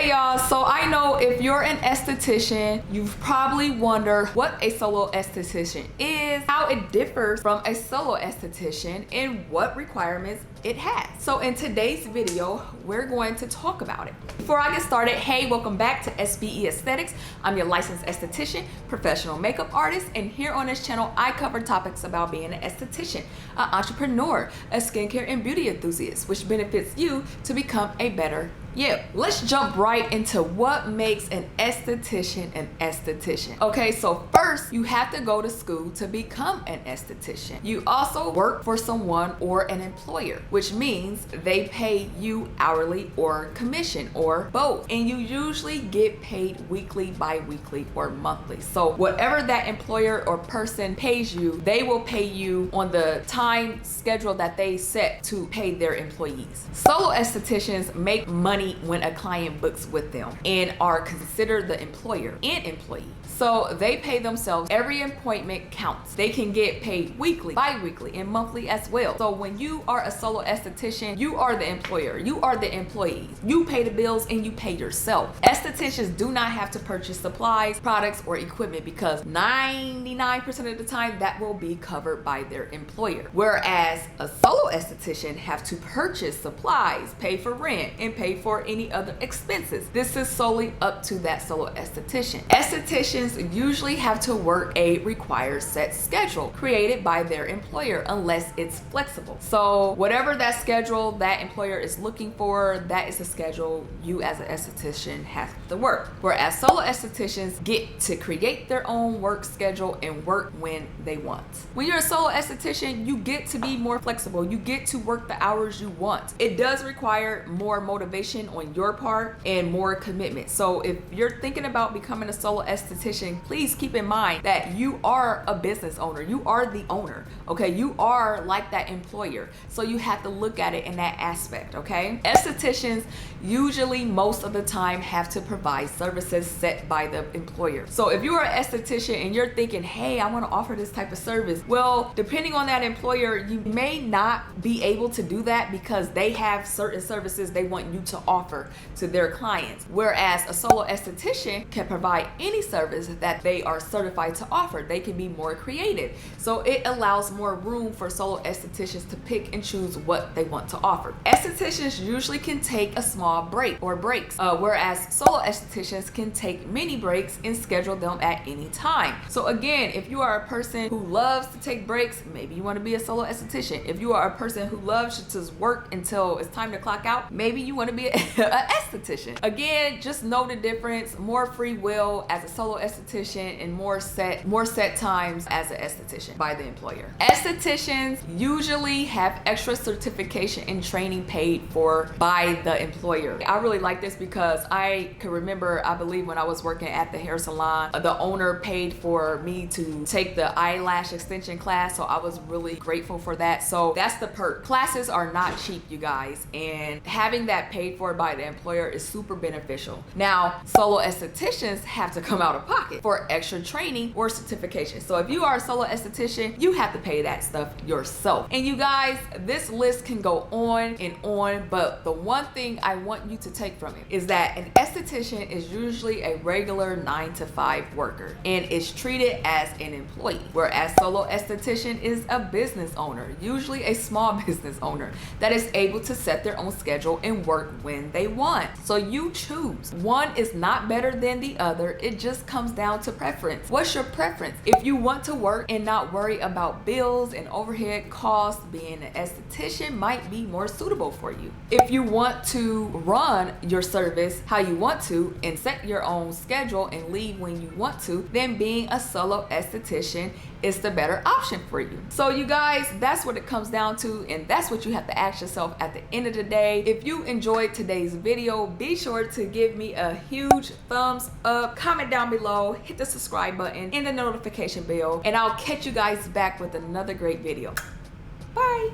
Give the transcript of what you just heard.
Hey y'all, so I know if you're an esthetician, you've probably wondered what a solo esthetician is, how it differs from a solo esthetician, and what requirements it has. So in today's video, we're going to talk about it. Before I get started, hey, welcome back to SBE Aesthetics. I'm your licensed esthetician, professional makeup artist, and here on this channel, I cover topics about being an esthetician, an entrepreneur, a skincare and beauty enthusiast, which benefits you to become a better you. Let's jump right into what makes an esthetician an esthetician. Okay, so first you have to go to school to become an esthetician. You also work for someone or an employer, which means they pay you hourly or commission or both. And you usually get paid weekly, bi-weekly, or monthly. So whatever that employer or person pays you, they will pay you on the time schedule that they set to pay their employees. Solo estheticians make money when a client books with them and are considered the employer and employee. So they pay themselves. Every appointment counts. They can get paid weekly, bi-weekly, and monthly as well. So when you are a solo esthetician, you are the employer, you are the employees. You pay the bills and you pay yourself. Estheticians do not have to purchase supplies, products, or equipment because 99% of the time that will be covered by their employer. Whereas a solo esthetician have to purchase supplies, pay for rent, and pay for any other expenses. This is solely up to that solo esthetician. Estheticians usually have to work a required set schedule created by their employer unless it's flexible. So whatever that schedule that employer is looking for, that is the schedule you as an esthetician have to work. Whereas solo estheticians get to create their own work schedule and work when they want. When you're a solo esthetician, you get to be more flexible. You get to work the hours you want. It does require more motivation on your part and more commitment. So if you're thinking about becoming a solo esthetician, please keep in mind that you are a business owner. You are the owner, okay? You are like that employer. So you have to look at it in that aspect, okay? Estheticians usually most of the time have to provide services set by the employer. So if you are an esthetician and you're thinking, hey, I want to offer this type of service, well, depending on that employer, you may not be able to do that because they have certain services they want you to offer to their clients. Whereas a solo esthetician can provide any service that they are certified to offer. They can be more creative. So it allows more room for solo estheticians to pick and choose what they want to offer. Estheticians usually can take a small break or breaks, whereas solo estheticians can take mini breaks and schedule them at any time. So again, if you are a person who loves to take breaks, maybe you want to be a solo esthetician. If you are a person who loves to work until it's time to clock out, maybe you want to be an esthetician. Again, just know the difference. More free will as a solo esthetician and more set times as an esthetician by the employer. Estheticians usually have extra certification and training paid for by the employer. I really like this because I can remember, I believe when I was working at the hair salon, the owner paid for me to take the eyelash extension class, so I was really grateful for that. So that's the perk. Classes are not cheap, you guys, and having that paid for by the employer is super beneficial. Now, solo estheticians have to come out of pocket for extra training or certification. So if you are a solo esthetician, you have to pay that stuff yourself. And you guys, this list can go on and on, but the one thing I want you to take from it is that an esthetician is usually a regular 9-to-5 worker and is treated as an employee, whereas solo esthetician is a business owner, usually a small business owner that is able to set their own schedule and work when they want. So you choose. One is not better than the other. It just comes down to preference. What's your preference? If you want to work and not worry about bills and overhead costs, being an esthetician might be more suitable for you. If you want to run your service how you want to and set your own schedule and leave when you want to, then being a solo esthetician is the better option for you. So you guys, that's what it comes down to, and that's what you have to ask yourself at the end of the day. If you enjoyed today's video, be sure to give me a huge thumbs up, comment down below, hit the subscribe button and the notification bell, and I'll catch you guys back with another great video. Bye.